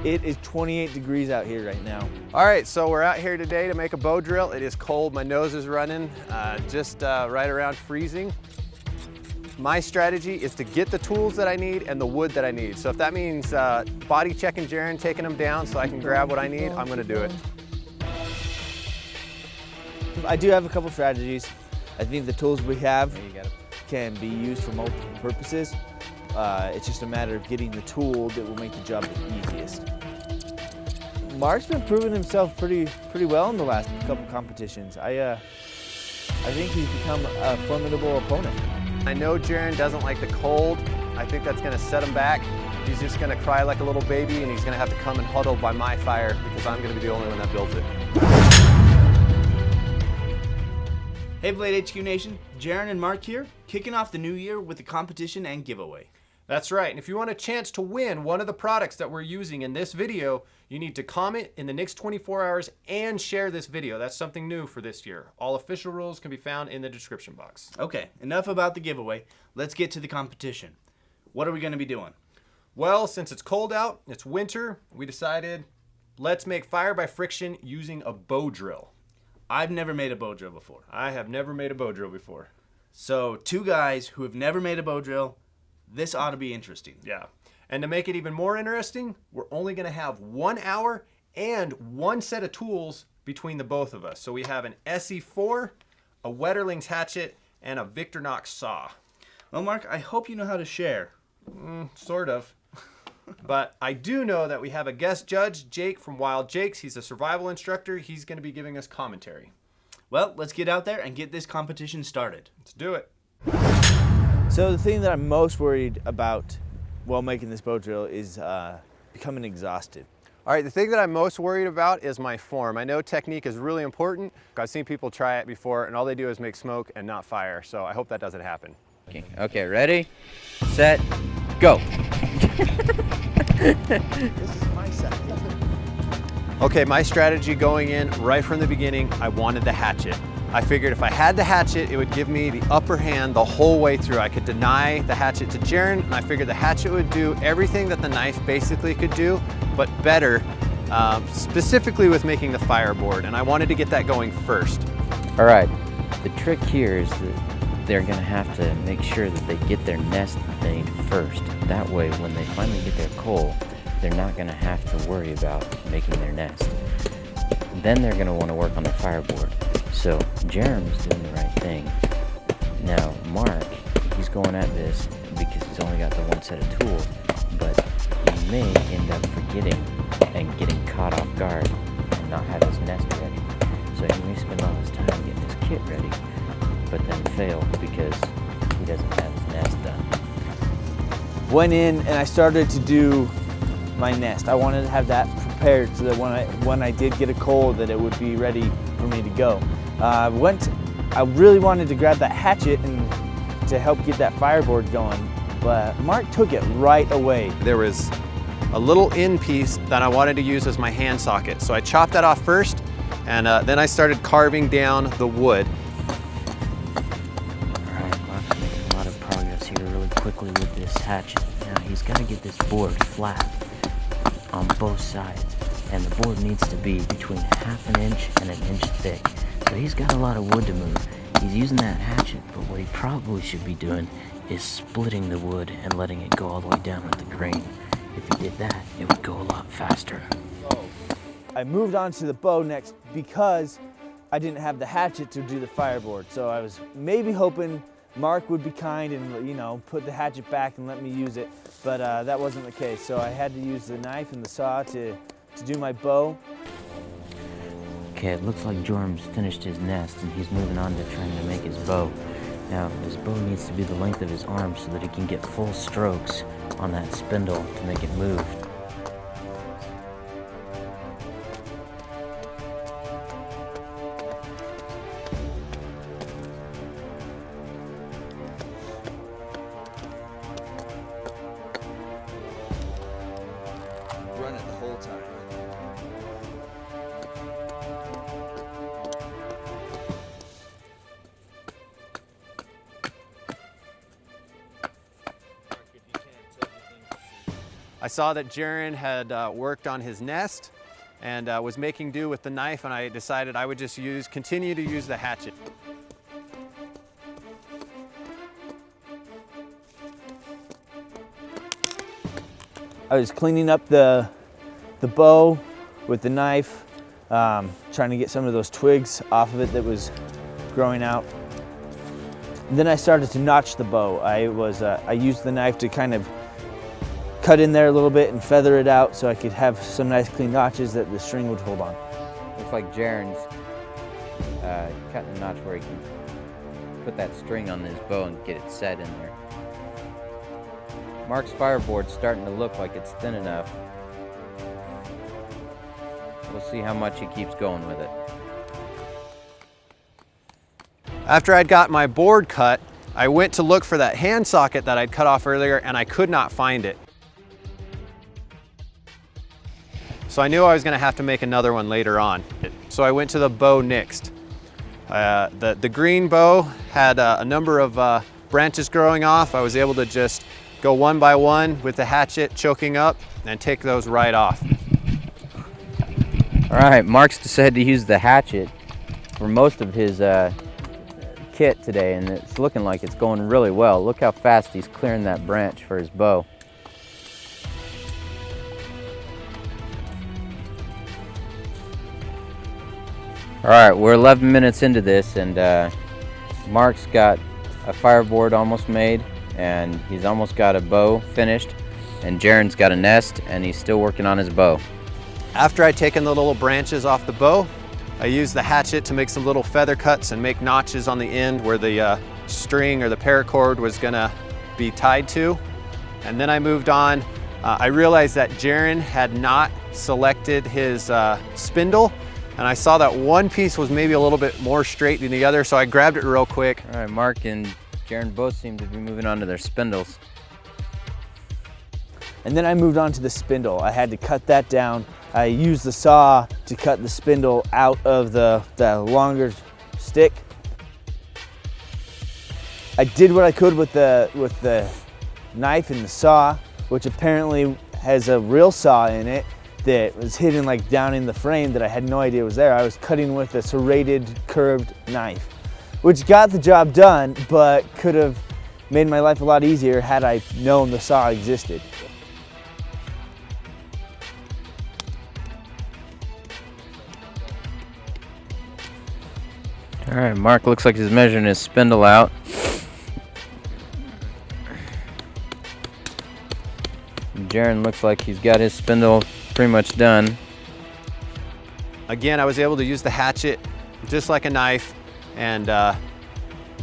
It is 28 degrees out here right now. All right, so we're out here today to make a bow drill. It is cold, my nose is running, just right around freezing. My strategy is to get the tools that I need and the wood that I need. So if that means body checking Jaron, taking him down so I can grab what I need, I'm gonna do it. I do have a couple strategies. I think the tools we have can be used for multiple purposes. It's just a matter of getting the tool that will make the job the easiest. Mark's been proving himself pretty well in the last couple competitions. I think he's become a formidable opponent. I know Jaron doesn't like the cold. I think that's gonna set him back. He's just gonna cry like a little baby and he's gonna have to come and huddle by my fire because I'm gonna be the only one that builds it. Hey Blade HQ Nation, Jaron and Mark here, kicking off the new year with a competition and giveaway. That's right, and if you want a chance to win one of the products that we're using in this video, you need to comment in the next 24 hours and share this video. That's something new for this year. All official rules can be found in the description box. Okay, enough about the giveaway. Let's get to the competition. What are we going to be doing? Well, since it's cold out, it's winter, we decided let's make fire by friction using a bow drill. I've never made a bow drill before. I have never made a bow drill before. So, two guys who have never made a bow drill, this ought to be interesting. Yeah. And to make it even more interesting, we're only going to have 1 hour and one set of tools between the both of us. So we have an SE4, a Wetterling's hatchet, and a Victorinox saw. Well, Mark, I hope you know how to share. Sort of. But I do know that we have a guest judge, Jake from Wild Jakes. He's a survival instructor. He's going to be giving us commentary. Well, let's get out there and get this competition started. Let's do it. So the thing that I'm most worried about while making this bow drill is becoming exhausted. All right, the thing that I'm most worried about is my form. I know technique is really important. I've seen people try it before and all they do is make smoke and not fire. So I hope that doesn't happen. Okay, ready, set, go. This is my set. Okay, my strategy going in right from the beginning, I wanted the hatchet. I figured if I had the hatchet, it would give me the upper hand the whole way through. I could deny the hatchet to Jaron, and I figured the hatchet would do everything that the knife basically could do, but better, specifically with making the fireboard, and I wanted to get that going first. All right, the trick here is that they're gonna have to make sure that they get their nest made first. That way, when they finally get their coal, they're not gonna have to worry about making their nest. Then they're gonna wanna work on their fireboard. So Jaron is doing the right thing. Now Mark, he's going at this because he's only got the one set of tools, but he may end up forgetting and getting caught off guard and not have his nest ready. So he may spend all his time getting his kit ready, but then fail because he doesn't have his nest done. Went in and I started to do my nest. I wanted to have that prepared so that when I did get a coal that it would be ready for me to go. I really wanted to grab that hatchet and to help get that fireboard going, but Mark took it right away. There was a little end piece that I wanted to use as my hand socket. So I chopped that off first, and then I started carving down the wood. Alright, Mark's making a lot of progress here really quickly with this hatchet. Now he's got to get this board flat on both sides, and the board needs to be between 1/2 inch and 1 inch thick. So he's got a lot of wood to move. He's using that hatchet, but what he probably should be doing is splitting the wood and letting it go all the way down at the grain. If he did that, it would go a lot faster. I moved on to the bow next because I didn't have the hatchet to do the fireboard. So I was maybe hoping Mark would be kind and, you know, put the hatchet back and let me use it, but that wasn't the case. So I had to use the knife and the saw to do my bow. Okay, it looks like Jorm's finished his nest and he's moving on to trying to make his bow. Now, his bow needs to be the length of his arm so that he can get full strokes on that spindle to make it move. Run it the whole time. I saw that Jaron had worked on his nest and was making do with the knife, and I decided I would just continue to use the hatchet. I was cleaning up the bow with the knife, trying to get some of those twigs off of it that was growing out. And then I started to notch the bow. I used the knife to kind of cut in there a little bit and feather it out so I could have some nice clean notches that the string would hold on. Looks like Jaron's cutting a notch where he can put that string on his bow and get it set in there. Mark's fireboard's starting to look like it's thin enough. We'll see how much he keeps going with it. After I'd got my board cut, I went to look for that hand socket that I'd cut off earlier, and I could not find it. So I knew I was going to have to make another one later on. So I went to the bow next. The green bow had a number of branches growing off. I was able to just go one by one with the hatchet choking up and take those right off. All right, Mark's decided to use the hatchet for most of his kit today, and it's looking like it's going really well. Look how fast he's clearing that branch for his bow. All right, we're 11 minutes into this, and Mark's got a fireboard almost made, and he's almost got a bow finished, and Jaron's got a nest, and he's still working on his bow. After I'd taken the little branches off the bow, I used the hatchet to make some little feather cuts and make notches on the end where the string or the paracord was gonna be tied to. And then I moved on. I realized that Jaron had not selected his spindle, and I saw that one piece was maybe a little bit more straight than the other, so I grabbed it real quick. All right, Mark and Jaron both seem to be moving on to their spindles. And then I moved on to the spindle. I had to cut that down. I used the saw to cut the spindle out of the longer stick. I did what I could with the knife and the saw, which apparently has a real saw in it that was hidden like down in the frame that I had no idea was there. I was cutting with a serrated curved knife, which got the job done, but could have made my life a lot easier had I known the saw existed. All right, Mark looks like he's measuring his spindle out. Jaron looks like he's got his spindle pretty much done. Again, I was able to use the hatchet just like a knife and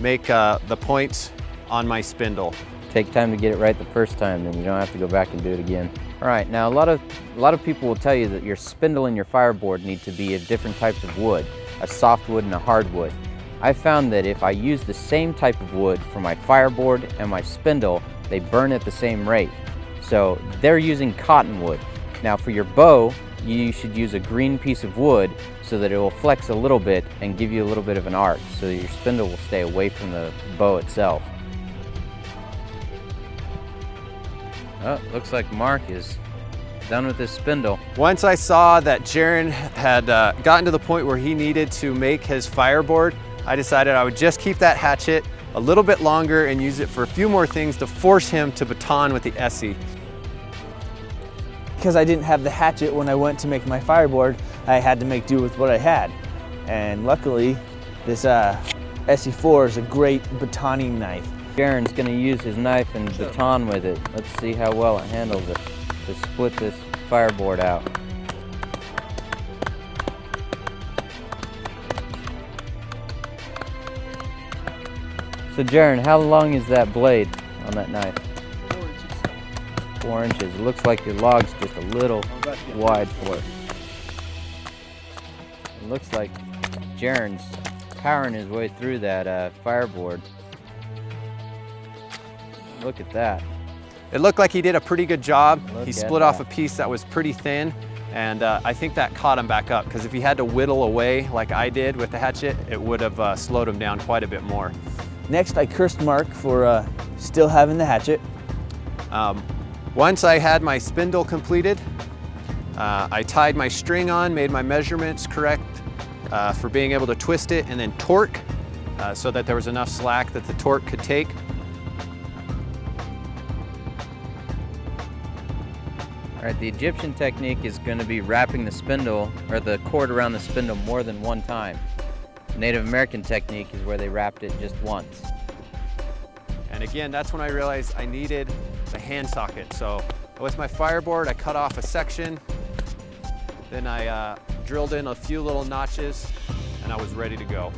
make the points on my spindle. Take time to get it right the first time, then you don't have to go back and do it again. All right, now a lot of people will tell you that your spindle and your fireboard need to be of different types of wood, a softwood and a hardwood. I found that if I use the same type of wood for my fireboard and my spindle, they burn at the same rate. So they're using cottonwood. Now for your bow, you should use a green piece of wood so that it will flex a little bit and give you a little bit of an arc so that your spindle will stay away from the bow itself. Oh, looks like Mark is done with his spindle. Once I saw that Jaron had gotten to the point where he needed to make his fireboard, I decided I would just keep that hatchet a little bit longer and use it for a few more things to force him to baton with the Essie. Because I didn't have the hatchet when I went to make my fireboard, I had to make do with what I had. And luckily, this SE4 is a great batoning knife. Jaron's gonna use his knife and baton with it. Let's see how well it handles it to split this fireboard out. So Jaron, how long is that blade on that knife? 4 inches. It looks like your log's just a little wide for it. It looks like Jaron's powering his way through that fireboard. Look at that. It looked like he did a pretty good job. Look He at split off a that. piece that was pretty thin, and I think that caught him back up, because if he had to whittle away like I did with the hatchet, it would have slowed him down quite a bit more. Next, I cursed Mark for still having the hatchet. Once I had my spindle completed, I tied my string on, made my measurements correct for being able to twist it, and then torque so that there was enough slack that the torque could take. All right, the Egyptian technique is going to be wrapping the spindle or the cord around the spindle more than one time. The Native American technique is where they wrapped it just once. And again, that's when I realized I needed the hand socket. So with my fireboard, I cut off a section, then I drilled in a few little notches, and I was ready to go.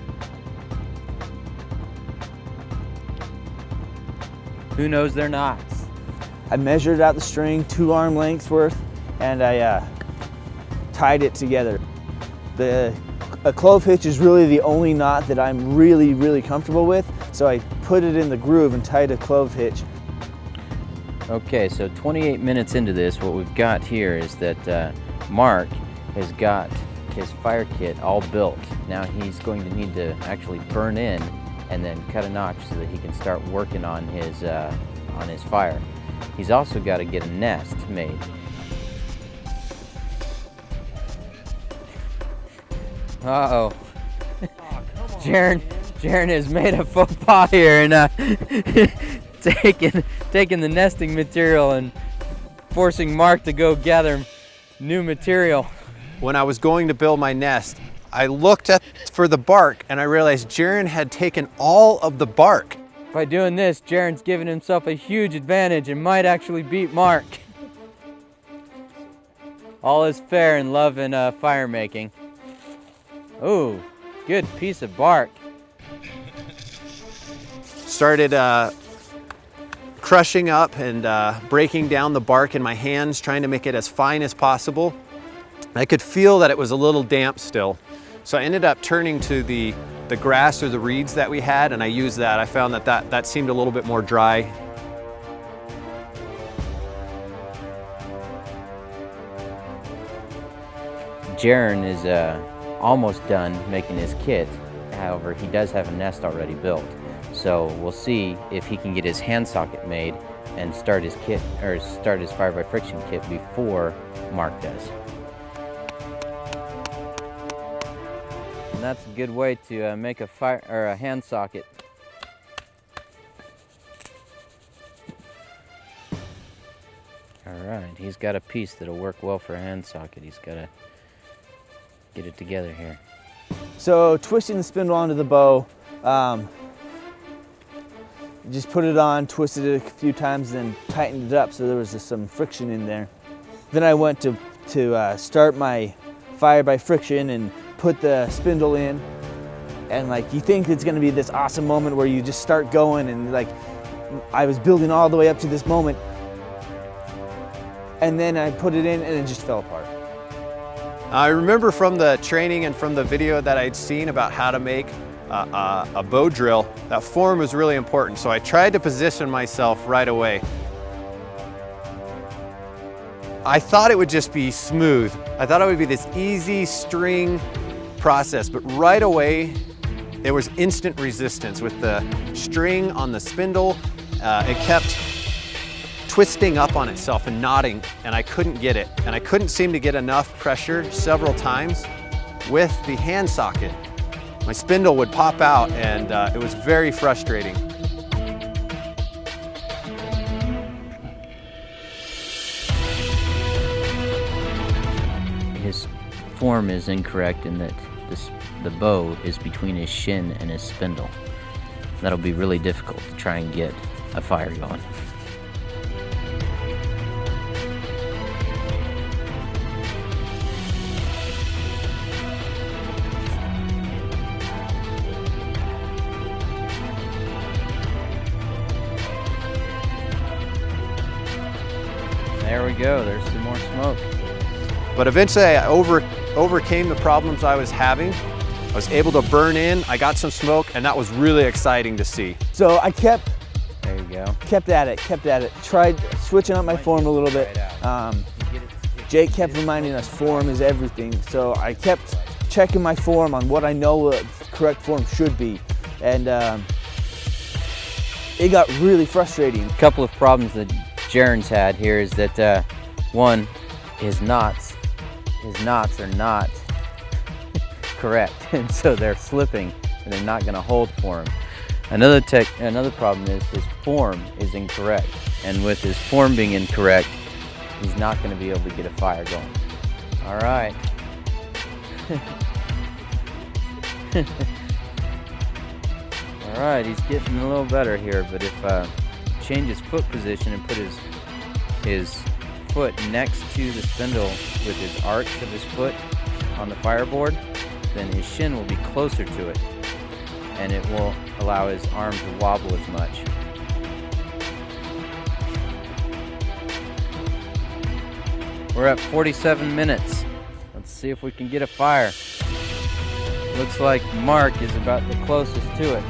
Who knows their knots? I measured out the string 2 arm lengths worth, and I tied it together. A clove hitch is really the only knot that I'm really comfortable with, so I put it in the groove and tied a clove hitch. Okay, so 28 minutes into this, what we've got here is that Mark has got his fire kit all built. Now he's going to need to actually burn in and then cut a notch so that he can start working on his fire. He's also got to get a nest made. Uh-oh. Jaron has made a faux pas here and taking the nesting material and forcing Mark to go gather new material. When I was going to build my nest, I looked for the bark and I realized Jaron had taken all of the bark. By doing this, Jaron's giving himself a huge advantage and might actually beat Mark. All is fair in love and fire making. Ooh, good piece of bark. Started crushing up and breaking down the bark in my hands, trying to make it as fine as possible. I could feel that it was a little damp still. So I ended up turning to the grass or the reeds that we had, and I used that. I found that seemed a little bit more dry. Jaron is almost done making his kit. However, he does have a nest already built. So we'll see if he can get his hand socket made and start his kit, or start his fire by friction kit before Mark does. And that's a good way to make a fire or a hand socket. All right, he's got a piece that'll work well for a hand socket. He's got to get it together here. So twisting the spindle onto the bow, just put it on, twisted it a few times, then tightened it up so there was just some friction in there. Then I went to start my fire by friction and put the spindle in, and like you think it's gonna be this awesome moment where you just start going, and like I was building all the way up to this moment, and then I put it in and it just fell apart. I remember from the training and from the video that I'd seen about how to make a bow drill, that form was really important, so I tried to position myself right away. I thought it would just be smooth. I thought it would be this easy string process, but right away there was instant resistance with the string on the spindle. It kept twisting up on itself and knotting, and I couldn't get it. And I couldn't seem to get enough pressure several times with the hand socket. My spindle would pop out, and it was very frustrating. His form is incorrect in that the bow is between his shin and his spindle. That'll be really difficult to try and get a fire going. There we go, there's some more smoke. But eventually I overcame the problems I was having. I was able to burn in, I got some smoke, and that was really exciting to see. So I kept There you go. Kept at it. Tried switching up my form a little bit. Jake kept reminding us form is everything. So I kept checking my form on what I know the correct form should be. And it got really frustrating. A couple of problems that Jaron's had here is that one, his knots are not correct, and so they're slipping and they're not going to hold for him. Another problem is his form is incorrect, and with his form being incorrect, he's not going to be able to get a fire going. All right. All right, he's getting a little better here, but if change his foot position and put his foot next to the spindle with his arch of his foot on the fireboard, then his shin will be closer to it, and it will allow his arm to wobble as much. We're at 47 minutes. Let's see if we can get a fire. Looks like Mark is about the closest to it.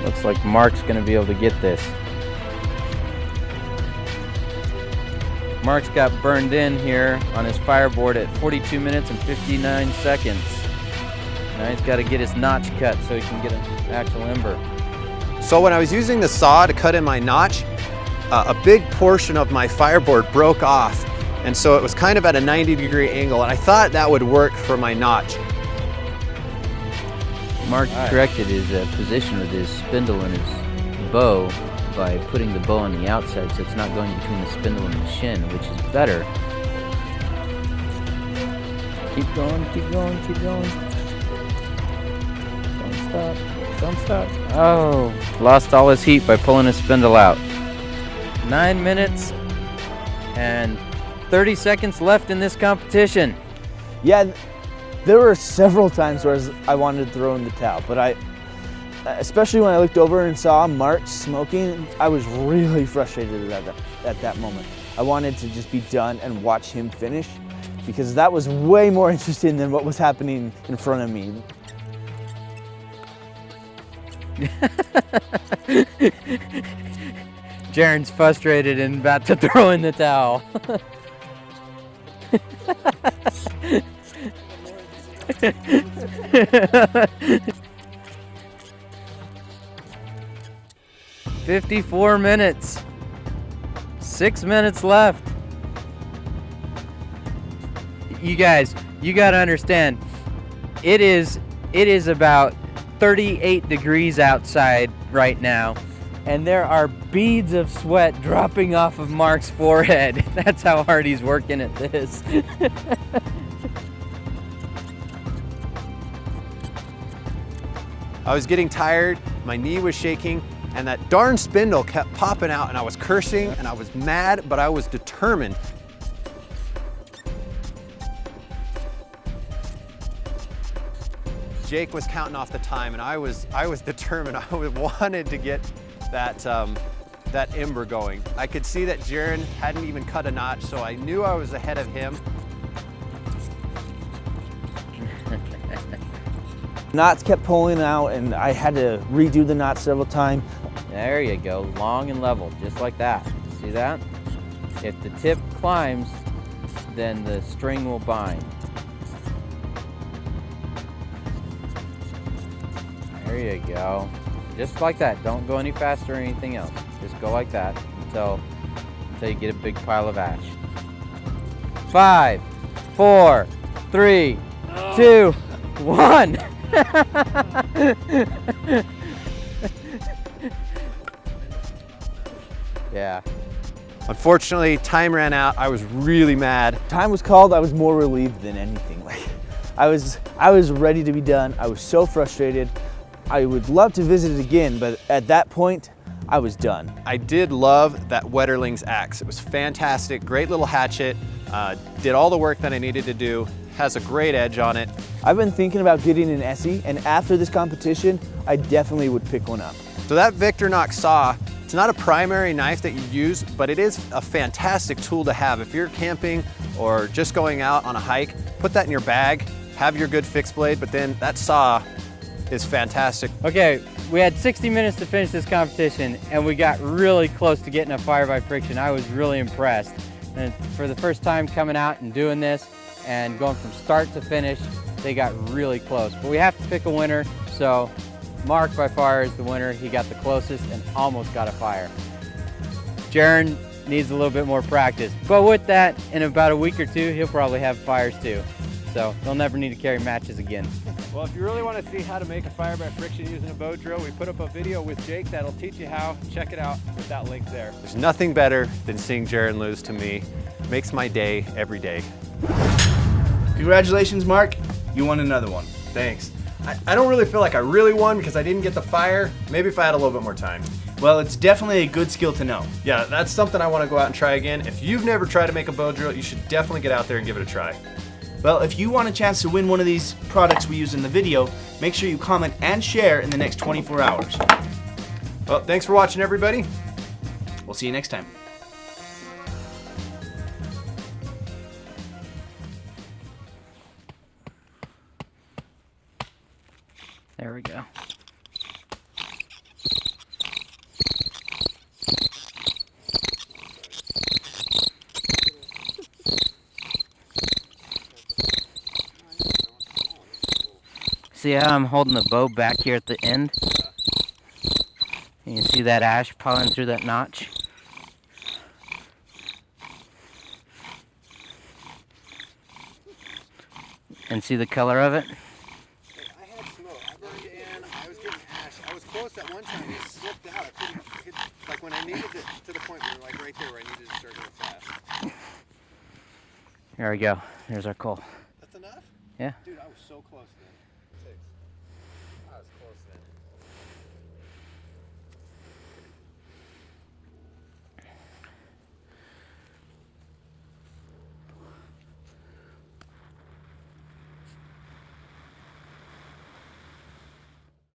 Looks like Mark's going to be able to get this. Mark's got burned in here on his fireboard at 42 minutes and 59 seconds. Now he's got to get his notch cut so he can get an actual ember. So when I was using the saw to cut in my notch, a big portion of my fireboard broke off, and so it was kind of at a 90-degree angle, and I thought that would work for my notch. Mark corrected his position with his spindle and his bow by putting the bow on the outside so it's not going between the spindle and the shin, which is better. Keep going, keep going, keep going. Don't stop, don't stop. Oh, lost all his heat by pulling his spindle out. 9 minutes and 30 seconds left in this competition. Yeah, there were several times where I wanted to throw in the towel, but especially when I looked over and saw Mark smoking, I was really frustrated at that moment. I wanted to just be done and watch him finish, because that was way more interesting than what was happening in front of me. Jaron's frustrated and about to throw in the towel. 54 minutes. 6 minutes left. You guys, you gotta understand, it is about 38 degrees outside right now, and there are beads of sweat dropping off of Mark's forehead. That's how hard he's working at this. I was getting tired, my knee was shaking, and that darn spindle kept popping out, and I was cursing and I was mad, but I was determined. Jake was counting off the time, and I was determined. I wanted to get that ember going. I could see that Jaron hadn't even cut a notch, so I knew I was ahead of him. Knots kept pulling out, and I had to redo the knots several times. There you go, long and level, just like that. See that? If the tip climbs, then the string will bind. There you go. Just like that. Don't go any faster or anything else. Just go like that until you get a big pile of ash. 5, 4, 3, 2, 1. Yeah. Unfortunately, time ran out. I was really mad. Time was called. I was more relieved than anything. Like, I was ready to be done. I was so frustrated. I would love to visit it again, but at that point, I was done. I did love that Wetterling's axe. It was fantastic, great little hatchet. Did all the work that I needed to do. Has a great edge on it. I've been thinking about getting an Essie, and after this competition, I definitely would pick one up. So that Victorinox saw, it's not a primary knife that you use, but it is a fantastic tool to have. If you're camping or just going out on a hike, put that in your bag, have your good fixed blade, but then that saw is fantastic. Okay, we had 60 minutes to finish this competition, and we got really close to getting a fire by friction. I was really impressed. And for the first time coming out and doing this and going from start to finish, they got really close. But we have to pick a winner, so Mark by far is the winner. He got the closest and almost got a fire. Jaron needs a little bit more practice, but with that, in about a week or two, he'll probably have fires too. So he'll never need to carry matches again. Well, if you really want to see how to make a fire by friction using a bow drill, we put up a video with Jake that'll teach you how. Check it out with that link there. There's nothing better than seeing Jaron lose to me. Makes my day every day. Congratulations, Mark. You won another one. Thanks. I don't really feel like I really won because I didn't get the fire. Maybe if I had a little bit more time. Well, it's definitely a good skill to know. Yeah, that's something I want to go out and try again. If you've never tried to make a bow drill, you should definitely get out there and give it a try. Well, if you want a chance to win one of these products we use in the video, make sure you comment and share in the next 24 hours. Well, thanks for watching, everybody. We'll see you next time. There we go. See how I'm holding the bow back here at the end? You can see that ash piling through that notch. And see the color of it? I had smoke. I burned in. I was getting ash. I was close at one time. It slipped out. I couldn't hit, like when I needed it to the point where, like right there where I needed to start going fast. There we go. There's our coal. That's enough? Yeah. Dude, I was so close.